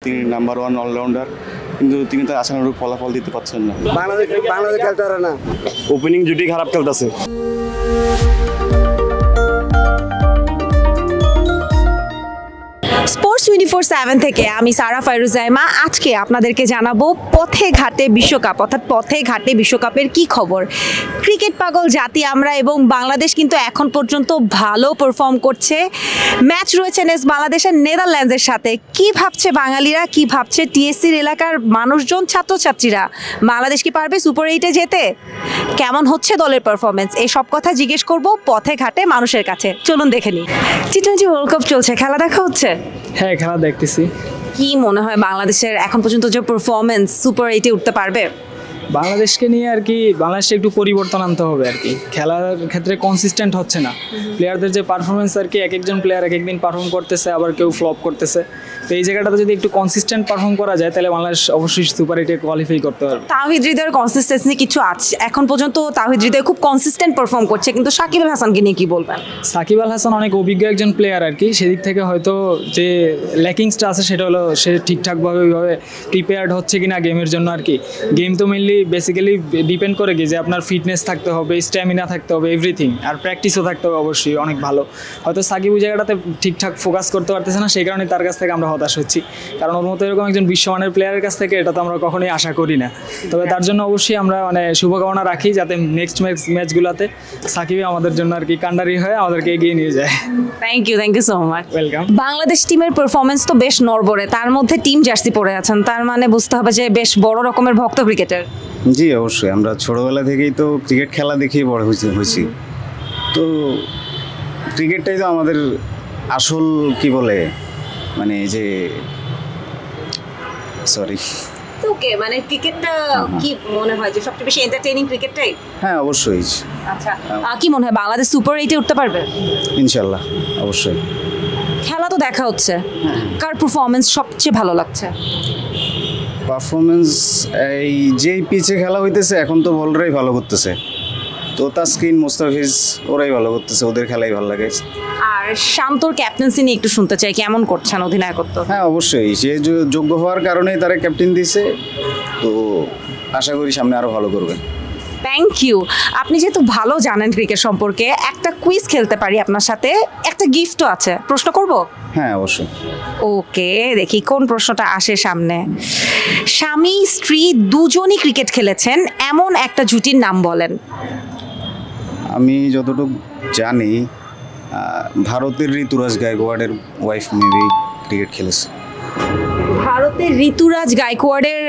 তিনি number 1 allrounder, কিন্তু তিনি তার আশানুরূপ ফলাফল দিতে পারছেন না। বাংলাদেশ খেলতে পারে না, ওপেনিং জুটি খারাপ খেলতেছে। স্পোর্টস 24/7 থেকে আমি সারা ফাইরুজাইমা আজকে আপনাদেরকে জানাবো পথে ঘাটে বিশ্বকাপ, অর্থাৎ পথে ঘাটে বিশ্বকাপের কি খবর। ক্রিকেট পাগল জাতি আমরা, এবং বাংলাদেশ কিন্তু এখন পর্যন্ত ভালো পারফর্ম করছে। ম্যাচ রয়েছে বাংলাদেশের নেদারল্যান্ডসের সাথে। কি ভাবছে বাঙালিরা, কি ভাবছে টিএসসির এলাকার মানুষজন, ছাত্রছাত্রীরা? বাংলাদেশ কি পারবে সুপার 8-এ যেতে? কেমন হচ্ছে দলের পারফরমেন্স? এই সব কথা জিজ্ঞেস করব পথে ঘাটে মানুষের কাছে। চলুন দেখে নিই। টি-20 ওয়ার্ল্ড কাপ চলছে, খেলা দেখা হচ্ছে? হ্যাঁ, খেলা দেখতেছি। কি মনে হয় বাংলাদেশের এখন পর্যন্ত যে পারফরমেন্স, সুপার 8-এ উঠতে পারবে? বাংলাদেশকে নিয়ে আর কি বাংলাদেশে একটু পরিবর্তন আনতে হবে আর কি। খেলার ক্ষেত্রে কনসিস্টেন্ট হচ্ছে না প্লেয়ারদের যে পারফরমেন্স আর কি। এক একজন প্লেয়ার এক একদিন পারফর্ম করতেছে, আবার কেউ ফ্লপ করতেছে। তো এই জায়গাটাতে যদি একটু কনসিস্টেন্ট পারফর্ম করা যায় তাহলে বাংলাদেশ অবশ্যই সুপার 8-এ কোয়ালিফাই করতে পারবে। তাওহিদ হৃদয়ের কনসিস্টেন্সি কিছু আছে এখন পর্যন্ত? তাওহিদ হৃদয় খুব কনসিস্টেন্ট পারফর্ম করছে, কিন্তু সাকিব আল হাসানকে নিয়ে কি বলবেন? সাকিব আল হাসান অনেক অভিজ্ঞ একজন প্লেয়ার আর কি। সেদিক থেকে হয়তো যে ল্যাকিংসটা আছে সেটা হলো সে ঠিকঠাকভাবে ওইভাবে প্রিপেয়ার্ড হচ্ছে কিনা গেমের জন্য আর কি। গেম তো মেনলি বেসিক্যালি ডিপেন্ড করে কি যে আপনার ফিটনেস থাকতে হবে, স্ট্যামিনা থাকতে হবে, এভরিথিং, আর প্র্যাকটিসও থাকতে হবে অবশ্যই অনেক ভালো। হয়তো সাকিব ওই জায়গাটাতে ঠিকঠাক ফোকাস করতে পারতেছে না, সেই কারণে তার কাছ থেকে আমরা হতাশ হচ্ছি। কারণ ওর মতো এরকম একজন বিশ্বমানের প্লেয়ারের কাছ থেকে এটা তো আমরা কখনোই আশা করি না। তবে তার জন্য অবশ্যই আমরা শুভকামনা রাখি যাতে নেক্সট ম্যাচগুলোতে সাকিব আমাদের জন্য আর কি কান্ডারি হয়ে আমাদেরকে এগিয়ে নিয়ে যায়। Thank you so much. Welcome. Bangladesh টিমের পারফরমেন্স তো বেশ নড়বড়ে, তার মধ্যে টিম জার্সি পরে আছেন, তার মানে বুঝতে হবে যে বেশ বড় রকমের ভক্ত ক্রিকেটার। জি অবশ্যই, আমরা ছোটোবেলা থেকেই তো ক্রিকেট খেলা দেখেই বড় হয়েছি। তো ক্রিকেটটাই তো আমাদের আসল কি বলে মানে যে সরি ওকে, মানে ক্রিকেটটা কি মনে হয় যে সবচেয়ে বেশি এন্টারটেইনিং ক্রিকেটটাই? হ্যাঁ অবশ্যই। আচ্ছা, কি মনে হয় বাংলাদেশ সুপার 8-এ উঠতে পারবে? ইনশাল্লাহ, অবশ্যই। খেলা তো দেখা হচ্ছে, কার পারফরমেন্স সবচেয়ে ভালো লাগছে? পারফরমেন্স এই যেই পিচে খেলা হইতেছে এখন তো বলরাই ভালো করতেছে। তো তাসকিন, মোস্তাফিজ ওরাই ভালো করতেছে, ওদের খেলাই ভালো লাগে। আর শান্তর ক্যাপ্টেন্সি নিয়ে একটু শুনতে চাই, কেমন করছেন অধিনায়কত্ব? হ্যাঁ অবশ্যই, সে যোগ্য হওয়ার কারণেই তারা ক্যাপ্টেন দিয়েছে, তো আশা করি সামনে আরও ভালো করবে। Thank you. আপনি যেহেতু ভালো জানেন ক্রিকেট সম্পর্কে, একটা কুইজ খেলতে পারি আপনার সাথে, একটা গিফটও আছে, প্রশ্ন করব? হ্যাঁ অবশ্যই। ওকে, দেখি কোন প্রশ্নটা আসে সামনে। স্বামী স্ত্রী দুজনই ক্রিকেট খেলেছেন এমন একটা জুটির নাম বলেন। আমি যতটুকু জানি ভারতের ঋতুরাজ গায়কোয়াড়ের ওয়াইফ মেবি ক্রিকেট খেলেছে। ভারতের ঋতুরাজ গায়কোয়াড়ের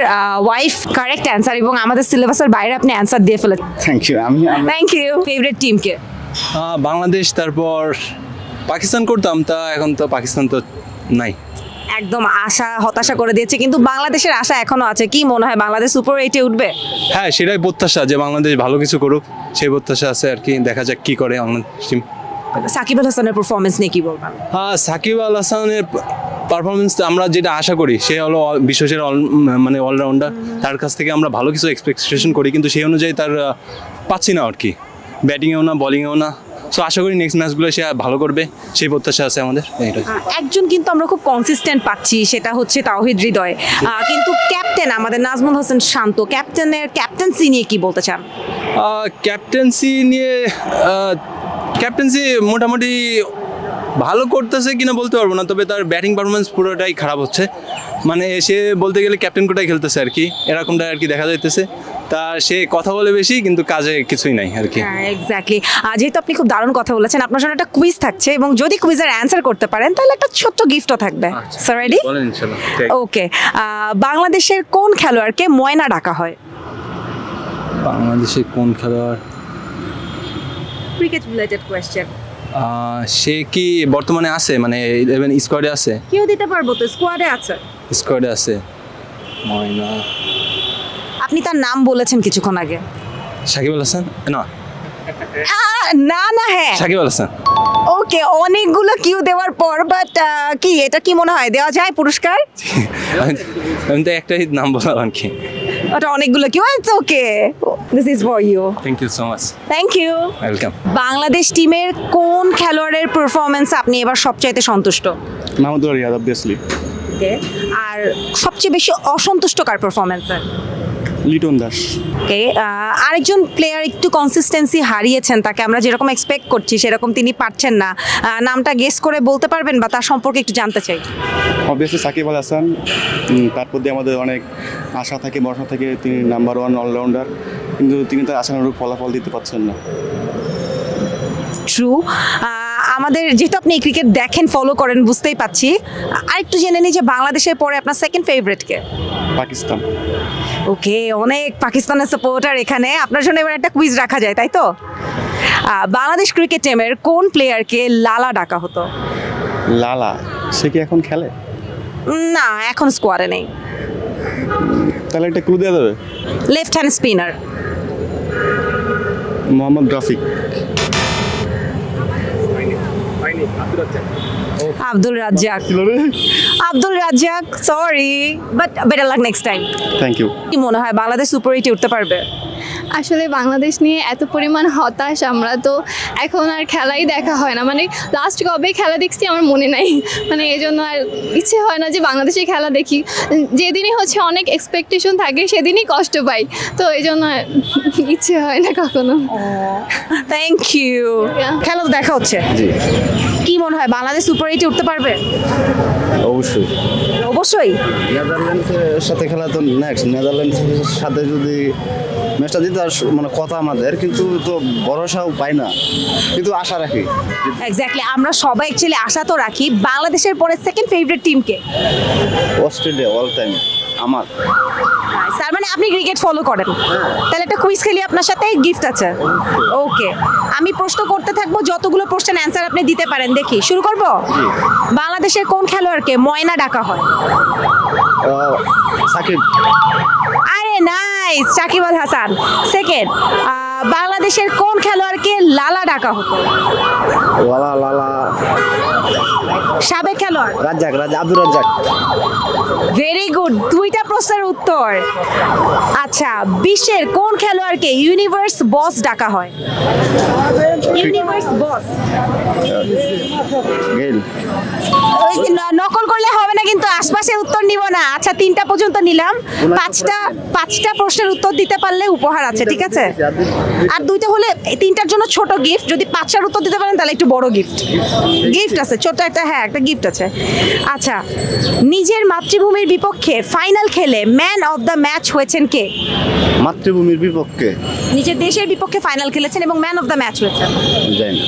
ওয়াইফ কারেক্ট অ্যান্সার, এবং আমাদের সিলেবাসের বাইরে আপনি অ্যান্সার দিয়ে ফেলেছেন। Thank you. Thank you. Favourite টিমকে? বাংলাদেশ, তারপর পাকিস্তান করতাম, তা এখন তো পাকিস্তান তো নাই। একদম আশা হতাশা করে দিয়েছে, কিন্তু বাংলাদেশের আশা এখনো আছে। কি মনে হয় বাংলাদেশ সুপার 8-এ উঠবে? হ্যাঁ, সেটাই প্রত্যাশা যে বাংলাদেশ ভালো কিছু করুক, সেই প্রত্যাশা আছে আর কি। দেখা যাক কি করে বাংলাদেশ টিম। সাকিব আল হাসানের পারফরমেন্স নিয়ে কি বলবেন? হ্যাঁ, সাকিব আল হাসানের পারফরমেন্স আমরা যেটা আশা করি, সে হলো বিশ্বসেরা মানে অলরাউন্ডার। তার কাছ থেকে আমরা ভালো কিছু এক্সপেকটেশন করি, কিন্তু সেই অনুযায়ী তার পাচ্ছি না আর কি, ব্যাটিংয়েও না বলিংয়েও না। সো আশা করি নেক্সট ম্যাচগুলো সে ভালো করবে, সেই প্রত্যাশা আছে আমাদের। একজন কিন্তু আমরা খুব কনসিস্টেন্ট পাচ্ছি, সেটা হচ্ছে তাওহিদ হৃদয়, কিন্তু ক্যাপ্টেন আমাদের নাজমুল হোসেন শান্ত, ক্যাপ্টেন্সি নিয়ে কি বলতে চান? ক্যাপ্টেন্সি মোটামুটি ভালো করতেছে কিনা বলতে পারবো না, তবে তার ব্যাটিং পারফরমেন্স পুরোটাই খারাপ হচ্ছে। মানে সে বলতে গেলে ক্যাপ্টেন কোটাই খেলতেছে আর কি, এরকমটা আর কি দেখা যাইতেছে। তা সে কথা বলে বেশি, কিন্তু কাজে কিছুই নাই আর কি। এক্স্যাক্টলি। যেহেতু আপনি খুব দারুণ কথা বলেছেন, আপনার জন্য একটা কুইজ থাকছে, এবং যদি কুইজের অ্যান্সার করতে পারেন তাহলে একটা ছোট্ট গিফটও থাকবে। Sir ready? বলেন ইনশাআল্লাহ। ওকে, বাংলাদেশের কোন খেলোয়াড়কে ময়না ডাকা হয়? বাংলাদেশের কোন খেলোয়াড়? Cricket related question. সে কি বর্তমানে আছে, মানে 11 স্কোয়াডে আছে? কেউ দিতে পারবো তো, স্কোয়াডে আছে। স্কোয়াডে আছে ময়না। আপনি তার নাম বলেছেন কিছুক্ষণ আগে। সাকিব আল হাসান? না না, হ্যাঁ সাকিব আল হাসান। ওকে, অনেকগুলো কিউ দেওয়ার পর, বাট কি এটা কি মনে হয় দেওয়া যায় পুরস্কার? আমি তো একটাই নাম বললাম আর কি। ওটা অনেকগুলো কিউ। It's okay, this is for you. Thank you so much. Thank you. Welcome. Bangladesh টিমের কোন খেলোয়াড়ের পারফরমেন্স আপনি এবার সবচাইতে সন্তুষ্ট? মাহমুদুল্লাহ রিয়াদ, অবভিয়াসলি। ওকে, আর সবচেয়ে বেশি অসন্তুষ্টকর পারফরমেন্সে? লিটন দাস। ওকে, আরেকজন প্লেয়ার একটু কনসিস্টেন্সি হারিয়েছেন, তাকে আমরা যেরকম এক্সপেক্ট করছি সেরকম তিনি পারছেন না, নামটা গেস করে বলতে পারবেন বা তার সম্পর্কে একটু জানতে চাই। অবভিয়াসলি সাকিব আল হাসান, তার প্রতি আমাদের অনেক আশা থাকে, ভরসা থাকে, তিনি নাম্বার 1 অলরাউন্ডার, কিন্তু তিনি তার আশানুরূপ ফলাফল দিতে পারছেন না। ট্রু। আমাদের যেহেতু আপনি ক্রিকেট দেখেন, ফলো করেন, বুঝতেই পাচ্ছি, আরেকটু জেনে নিই যে বাংলাদেশের পরে আপনার সেকেন্ড ফেভারিটকে? পাকিস্তান। ওকে, অনেক পাকিস্তানের সাপোর্টার এখানে, আপনার জন্য এবার একটা কুইজ রাখা যায়, তাই তো? বাংলাদেশ ক্রিকেট টিমের কোন প্লেয়ারকে লালা ডাকা হতো? লালা, সে কি এখন খেলে? না, এখন স্কোয়াডে নেই। তাহলে একটা ক্লু দেওয়া যাবে? Left hand spinner. Mohammad Rafiq. Abdul Razzak. Abdul Razzak, sorry, but better luck next time. Thank you. কি মনে হয় বাংলাদেশ সুপার 8-এ উঠতে পারবে? আসলে বাংলাদেশ নিয়ে এত পরিমাণ হতাশ, আমরা তো এখন আর খেলাই দেখা হয় না, মানে লাস্ট কবে খেলা দেখছি আমার মনে নাই, মানে এই জন্য আর ইচ্ছে হয় না যে বাংলাদেশে খেলা দেখি। যেদিনই হচ্ছে অনেক এক্সপেকটেশন থাকে সেদিনই কষ্ট পাই, তো এই জন্য ইচ্ছে হয় না কখনো। Thank you. খেলা তো দেখা হচ্ছে, কি মনে হয় বাংলাদেশ সুপার 8-এ উঠতে পারবে? অবশ্যই অবশ্যই। নেদারল্যান্ডসের সাথে খেলা তো নেক্সট, নেদারল্যান্ডসের সাথে যদি ম্যাচটা জিতে মানে কথা আমাদের, কিন্তু তো ভরসাও পাই না, কিন্তু আশা রাখি। এক্স্যাক্টলি, আমরা সবাই অ্যাকচুয়ালি আশা তো রাখি। বাংলাদেশের পরে সেকেন্ড ফেভারিট টিমকে? অস্ট্রেলিয়া অল টাইম আমার। স্যার, মানে আপনি ক্রিকেট ফলো করেন, তাহলে একটা কুইজ খেলি আপনার সাথে, গিফট আছে। ওকে, আমি প্রশ্ন করতে থাকবো, যতগুলো প্রশ্নের অ্যান্সার আপনি দিতে পারেন, দেখি শুরু করব। বাংলাদেশের কোন খেলোয়াড়কে ময়না ডাকা হয়? সাকিব। আরে নাইস, সাকিব আল হাসান। সেকেন্ড, বাংলাদেশের কোন খেলোয়াড়কে লালা ডাকা হতো? লালা লালা সাবেক খেলোয়াড়? রাজ্জাক, আব্দুর রাজ্জাক। ভেরি গুড, দুইটা প্রশ্নের উত্তর। আচ্ছা, বিশ্বের কোন খেলোয়াড়কে ইউনিভার্স বস ডাকা হয়? ইউনিভার্স বস। গেল। নকল করলে হবে না কিন্তু, আশপাশে উত্তর নিব না। আচ্ছা, 3টা পর্যন্ত নিলাম, পাঁচটা প্রশ্নের উত্তর দিতে পারলে উপহার আছে, ঠিক আছে? আর 2টা হলে 3টার জন্য ছোট গিফট, যদি 5টার উত্তর দিতে পারেন তাহলে একটু বড় গিফট আছে, ছোট একটা, হ্যাঁ একটা গিফট আছে। আচ্ছা, নিজের মাতৃভূমির বিপক্ষে ফাইনাল খেলে ম্যান অফ দ্য ম্যাচ হয়েছেন কে? মাতৃভূমির বিপক্ষে? নিজের দেশের বিপক্ষে ফাইনাল খেলেছেন এবং ম্যান অফ দ্য ম্যাচ হয়েছেন। জানি।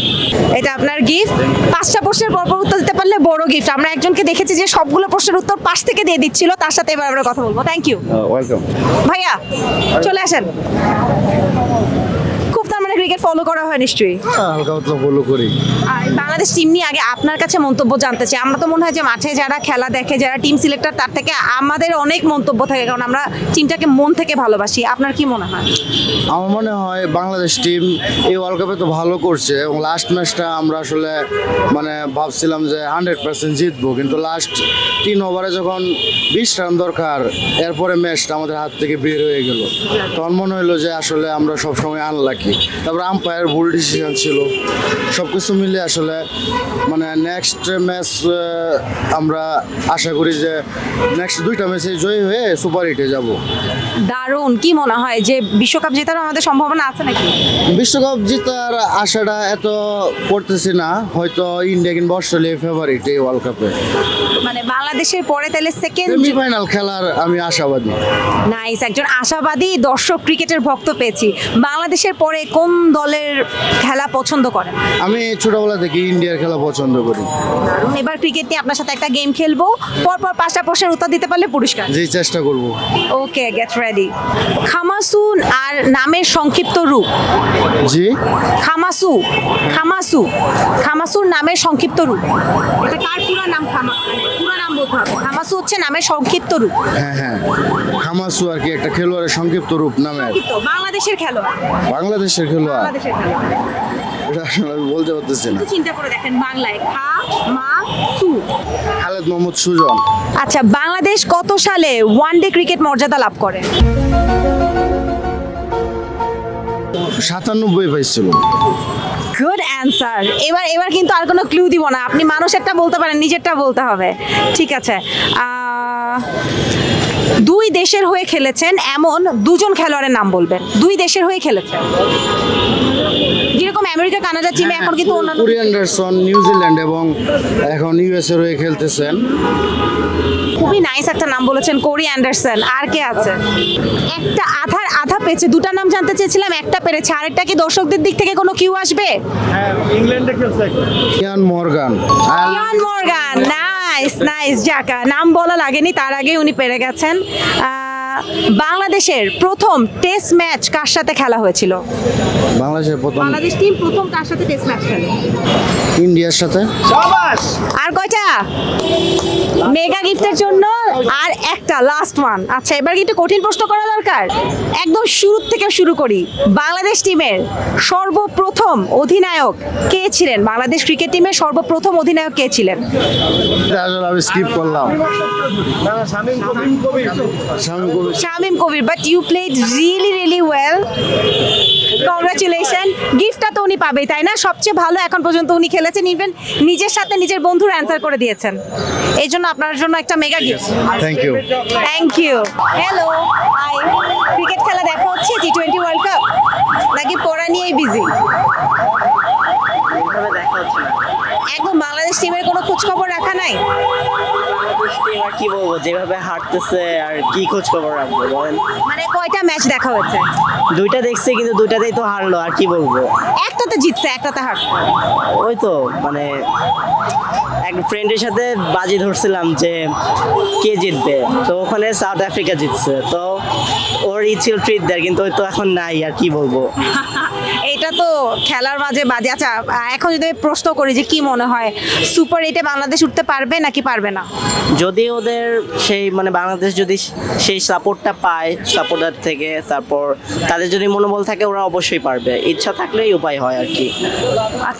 এটা আপনার গিফট। 5টা প্রশ্নের পর উত্তর দিতে পারলে বড় গিফট। আমরা একজনকে দেখেছি যে সবগুলো প্রশ্নের উত্তর পাশ থেকে দিয়ে দিচ্ছিল, তার সাথে এবার আমরা কথা বলবো। Thank you. ওয়েলকাম। ভাইয়া চলে আসেন। খুব তার মানে ক্রিকেট ফলো করা হয় নিশ্চয়ই? হালকা পাতলা ফলো করি। আর বাংলাদেশ টিম নিয়ে আগে আপনার কাছে মন্তব্য জানতে চাই। আমরা তো মনে হয় যে মাঠে যারা খেলা দেখে, যারা টিম সিলেক্টর, তার থেকে আমাদের অনেক মন্তব্য থাকে, কারণ আমরা টিমটাকে মন থেকে ভালোবাসি। আপনার কি মনে হয়? আমার মনে হয় বাংলাদেশ টিম এই ওয়ার্ল্ড কাপে তো ভালো করছে, এবং লাস্ট ম্যাচটা আমরা আসলে মানে ভাবছিলাম যে 100% জিতবো, কিন্তু লাস্ট 3 ওভারে যখন 20 রান দরকার, এরপরে ম্যাচটা আমাদের হাত থেকে বের হয়ে গেল। তখন মনে হলো যে আসলে আমরা সবসময় আনলাকি। তারপর আম্পায়ার ভুল ডিসিশন ছিল, সব কিছু মিলে আসলে মানে নেক্সট ম্যাচ আমরা আশা করি যে নেক্সট 2টা ম্যাচে জয়ী হয়ে সুপার 8-এ যাব। দারুণ। কি মনে হয় যে বিশ্বকাপ জেতার আমাদের সম্ভাবনা আছে নাকি? বিশ্বকাপ জেতার আশাটা এত করতেছি না, হয়তো ইন্ডিয়া কিংবা অস্ট্রেলিয়া ফেভারিট এই ওয়ার্ল্ড কাপে। মানে বাংলাদেশের পরে তাহলে সেকেন্ড সেমিফাইনাল খেলার আমি আশাবাদী। নাইস, একজন আশাবাদী দর্শক ক্রিকেটের ভক্ত পেয়েছি। বাংলাদেশের পরে কোন দলের খেলা পছন্দ করেন? আমি ছোটবেলা থেকে ইন্ডিয়ার খেলা পছন্দ করি। দারুণ। এবার ক্রিকেট নিয়ে আপনার সাথে একটা গেম খেলবো, পরপর 5টা প্রশ্নের উত্তর দিতে পারলে পুরস্কার। যে চেষ্টা করব। ওকে, গেট রেডি। খামাসু আর নামের সংক্ষিপ্ত রূপ? জি, খামাসুর নামের সংক্ষিপ্ত রূপ। এটা কার পুরো নাম? পুরো নাম বলতে হবে। খামাসু হচ্ছে নামের সংক্ষিপ্ত রূপ। হ্যাঁ, খামাসু আর কি একটা খেলোয়াড়ের সংক্ষিপ্ত রূপ নামের। বাংলাদেশের খেলোয়াড়? বাংলাদেশের খেলোয়াড় এটা আসলে আমি বলতে পারতেছি না। চিন্তা করে দেখেন, বাংলায় খামাসু। খালেদ মোহাম্মদ সুজন। আচ্ছা, বাংলাদেশ কত সালে ওয়ানডে ক্রিকেট মর্যাদা লাভ করে? 97 পাইছিল। Good answer. এবার কিন্তু আর কোনো ক্লু দিব না, আপনি মানুষেরটা বলতে পারেন, নিজেরটা বলতে হবে। ঠিক আছে, দুই দেশের হয়ে খেলেছেন এমন দুজন খেলোয়াড়ের নাম বলবেন। দুই দেশের হয়ে খেলেছেন, যেরকম আমেরিকা কানাডা টিমে এখন কিন্তু অন্যান্য। কোরি অ্যান্ডারসন নিউজিল্যান্ড এবং এখন ইউএসএ হয়ে খেলতেছেন। খুবই নাইস একটা নাম বলেছেন, কোরি অ্যান্ডারসন। আর কে আছে? একটা আধা পেয়েছে, দুটা নাম জানতে চেয়েছিলাম, একটা পেরেছে, আরেকটা কি দর্শকদের দিক থেকে কোনো কিউ আসবে? ইয়ান মর্গান। ইয়ান মর্গান, নাইস। যাক, নাম বলা লাগেনি, তার আগে উনি পেরে গেছেন। বাংলাদেশের প্রথম টেস্ট ম্যাচ কার সাথে খেলা হয়েছিল? বাংলাদেশ টিম প্রথম কার সাথে টেস্ট ম্যাচ খেলে? ইন্ডিয়ার সাথে। আর কয়টা? মেগা গিফটের জন্য আর একটা লাস্ট ওয়ান। আচ্ছা, এবার কি একটু কঠিন প্রশ্ন করা দরকার? একদম শুরু থেকে শুরু করি। বাংলাদেশ টিমের সর্বপ্রথম অধিনায়ক কে ছিলেন? বাংলাদেশ ক্রিকেট টিমের সর্বপ্রথম অধিনায়ক কে ছিলেন? আমি স্কিপ করলাম। Shamim Kabir, but you played really well. Congratulation. গিফটটা তো উনি পাবেই, তাই না? সবচেয়ে ভালো এখন পর্যন্ত উনি খেলেছেন, ইভেন নিজের সাথে নিজের বন্ধুর অ্যান্সার করে দিয়েছেন। এই জন্য আপনার জন্য একটা mega gift. Thank you. Hello, hi. Cricket খেলা দেখা হচ্ছে, টি20 ওয়ার্ল্ড কাপ, নাকি পড়া নিয়েই বিজি? একদম বাংলাদেশ টিমের কোনো খোঁজ খবর রাখা নাই? আর কি বলবো, যেভাবে হারতেছে আর কি খোঁজ খবর রাখবো বলেন? মানে কয়টা ম্যাচ দেখা হচ্ছে? দুইটা দেখছি, কিন্তু দুইটাতেই তো হারলো, আর কি বলবো। একটাতে জিতছে, একটাতে হারছে। ওই তো মানে এক ফ্রেন্ডের সাথে বাজি ধরছিলাম যে কে জিতবে, তো ওখানে সাউথ আফ্রিকা জিতছে, তো ওর ছিল ট্রিট দেয়, কিন্তু ওই তো এখন নাই, আর কি বলবো। এটা তো খেলার মাঝে বাজে। আচ্ছা, এখন যদি আমি প্রশ্ন করি যে কি মনে হয়, সুপার 8-এ বাংলাদেশ উঠতে পারবে নাকি পারবে না? যদি ওদের সেই মানে বাংলাদেশ যদি সেই সাপোর্টটা পায় সাপোর্টার থেকে, তারপর তাদের যদি মনোবল থাকে, ওরা অবশ্যই পারবে, ইচ্ছা থাকলেই উপায় হয় আর কি।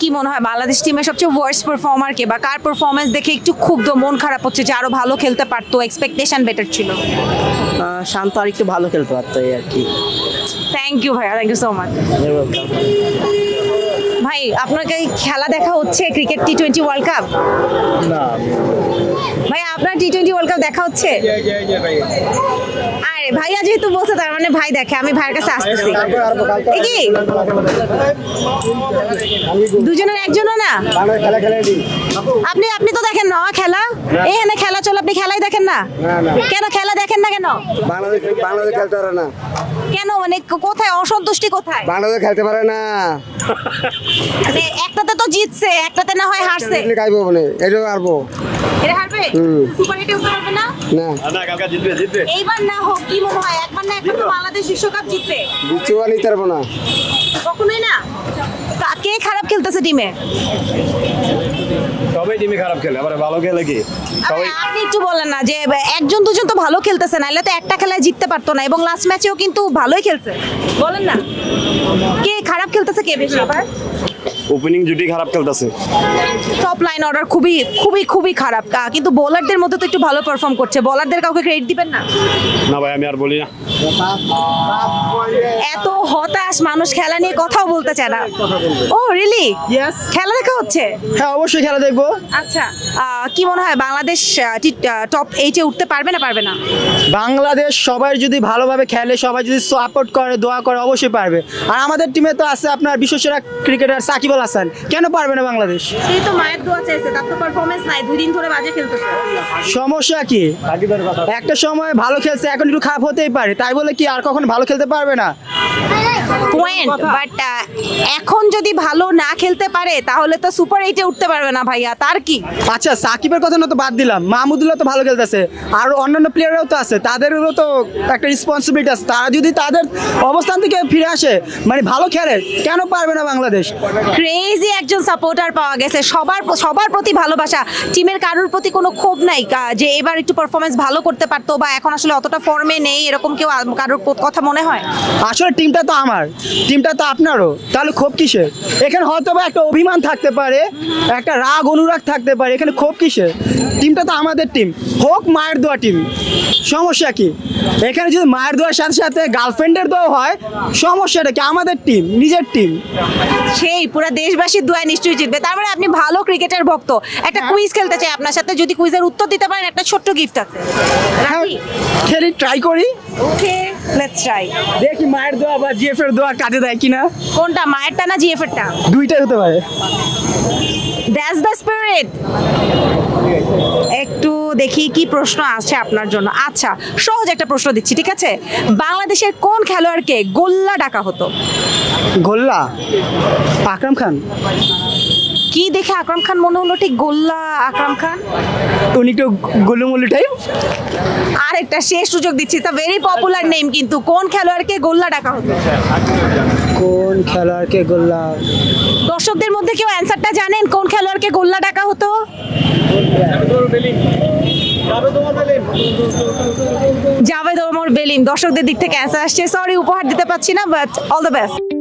কি মনে হয় বাংলাদেশ টিমের সবচেয়ে ওয়ার্স্ট পারফর্মার কে, বা কার পারফরমেন্স দেখে একটু ক্ষুব্ধ, মন খারাপ হচ্ছে যে আরো ভালো খেলতে পারতো, এক্সপেকটেশন বেটার ছিল? শান্ত আর একটু ভালো খেলতে পারতো, এই আর কি। থ্যাংক ইউ ভাইয়া, থ্যাংক ইউ সো মাচ। ভাই, আপনাকে খেলা দেখা হচ্ছে ক্রিকেট টি20 ওয়ার্ল্ড কাপ? না ভাই, আপনার টি20 ওয়ার্ল্ড কাপ দেখা হচ্ছে? আরে ভাইয়া যেহেতু বলছে, তার মানে ভাই দেখে। আমি ভাইয়ের কাছে আসতেছি। কি দুজনের একজনও না? আপনি তো দেখেন না খেলা? এখানে খেলা চলে, আপনি খেলাই দেখেন না কেন? খেলা দেখেন না কেন? বাংলাদেশ খেলতে পারে না কেন? মানে কোথায় অসন্তুষ্টি, কোথায়? বাংলাদেশ খেলতে পারে না। মানে একটাতে তো জিতছে, একটাতে না হয় হারছে। খাইবো মানে এটাও হারবো। এটা হারবে? সুপার 8-এ উঠতে পারবে না? না কালকে জিতবে। এইবার না হোক, কি মনে হয় একবার না একবার তো বাংলাদেশ বিশ্বকাপ জিতবে? জিতুয়া নিতে পারবো না কখনোই না। কে খারাপ খেলতেছে টিমে? সবাই টিমে খারাপ খেলে, আবার ভালো খেলে কি? আপনি একটু বলেন না যে একজন দুজন তো ভালো খেলতেছে, নাহলে তো একটা খেলায় জিততে পারতো না, এবং লাস্ট ম্যাচেও কিন্তু ভালোই খেলছে। বলেন না কে খারাপ খেলতেছে, কে বেশি? এবার ওপেনিং জুটি খারাপ খেলতেছে। টপ লাইন অর্ডার খুবই খুবই খুবই খারাপ, কিন্তু বোলারদের মধ্যে তো একটু ভালো পারফর্ম করছে। বোলারদের কাউকে ক্রেডিট দিবেন না? না ভাই, আমি আর বলি না। এত হতাশ মানুষ, খেলা নিয়ে কথাও বলতে চায় না। ও রিয়েলি? খেলা দেখা হচ্ছে? হ্যাঁ, অবশ্যই খেলা দেখবো। আচ্ছা, কি মনে হয় বাংলাদেশ টপ 8-এ উঠতে পারবে না পারবে না? বাংলাদেশ সবাই যদি ভালোভাবে খেলে, সবাই যদি সাপোর্ট করে, দোয়া করে, অবশ্যই পারবে। আর আমাদের টিমে তো আছে আপনার বিশ্বসেরা ক্রিকেটার সাকিব আল হাসান, কেন পারবে না বাংলাদেশ? সেই তো মায়ের দোয়া চাইছে, তার তো পারফরমেন্স নাই, 2 দিন ধরে বাজে খেলতেছে। সমস্যা কি? একটা সময় ভালো খেলছে, এখন একটু খারাপ হতেই পারে, তাই বলে কি আর কখনো ভালো খেলতে পারবে না? পয়েন্ট, বাট এখন যদি ভালো না খেলতে পারে তাহলে তো সুপার 8-এ উঠতে পারবে না ভাইয়া, তার কি? আচ্ছা, সাকিবের কথা না তো বাদ দিলাম, মাহমুদুল্লাহ তো ভালো খেলতেছে, আর অন্যান্য প্লেয়াররাও তো আছে, তাদেরও তো একটা রেসপন্সিবিলিটি আছে। তারা যদি তাদের অবস্থান থেকে ফিরে আসে, মানে ভালো খেলে, কেন পারবে না বাংলাদেশ? ক্রেজি একজন সাপোর্টার পাওয়া গেছে, সবার প্রতি ভালোবাসা, টিমের কারোর প্রতি কোনো ক্ষোভ নাই যে এবার একটু পারফরমেন্স ভালো করতে পারতো বা এখন আসলে অতটা ফর্মে নেই, এরকম কেউ কারোর কথা মনে হয়? আসলে টিমটা তো আমার, টিমটা তো আপনারও, তাহলে ক্ষোভ কিসের? এখানে হয়তো বা একটা অভিমান থাকতে পারে, একটা রাগ অনুরাগ থাকতে পারে, এখানে ক্ষোভ কিসের? টিমটা তো আমাদের টিম, হোক মায়ের দোয়া টিম, সমস্যা কি? এখানে যদি মায়ের দোয়ার সাথে সাথে গার্লফ্রেন্ডের দোয়া হয়, সমস্যাটা কি? আমাদের টিম, নিজের টিম। সেই পুরো দেশবাসীর দোয়া নিশ্চয়ই জিতবে। তার মানে আপনি ভালো ক্রিকেটের ভক্ত। একটা কুইজ খেলতে চাই আপনার সাথে, যদি কুইজের উত্তর দিতে পারেন একটা ছোট্ট গিফট আছে। খেলি, ট্রাই করি। ওকে, লেটস ট্রাই। দেখি মায়ের দোয়া বা জিএফ এর দোয়া কাজে দেয় কিনা। কোনটা, মায়েরটা না জিএফ এরটা? দুইটাই হতে পারে। That's the spirit. একটু দেখি কি প্রশ্ন আছে আপনার জন্য। আচ্ছা, সহজ একটা প্রশ্ন দিচ্ছি, ঠিক আছে? বাংলাদেশের কোন খেলোয়াড়কে গোল্লা ডাকা হতো? গোল্লা? আকরাম খান। কি দেখে আকরাম খান মনে হলো ঠিক গোল্লা আকরাম খান? উনি একটু গোলুমুলু টাইপ। আর একটা শেষ সুযোগ দিচ্ছি, এটা ভেরি পপুলার নেম, কিন্তু কোন খেলোয়াড়কে গোল্লা ডাকা হতো? কোন খেলোয়াড়কে গোল্লা? দর্শকদের মধ্যে কেউ অ্যানসারটা জানেন কোন খেলোয়াড়কে গোল্লা ডাকা হতো? জাভেদ ওমর বেলিম। দর্শকদের দিক থেকে অ্যান্সার আসছে, সরি উপহার দিতে পারছি না, বাট অল দ্য বেস্ট।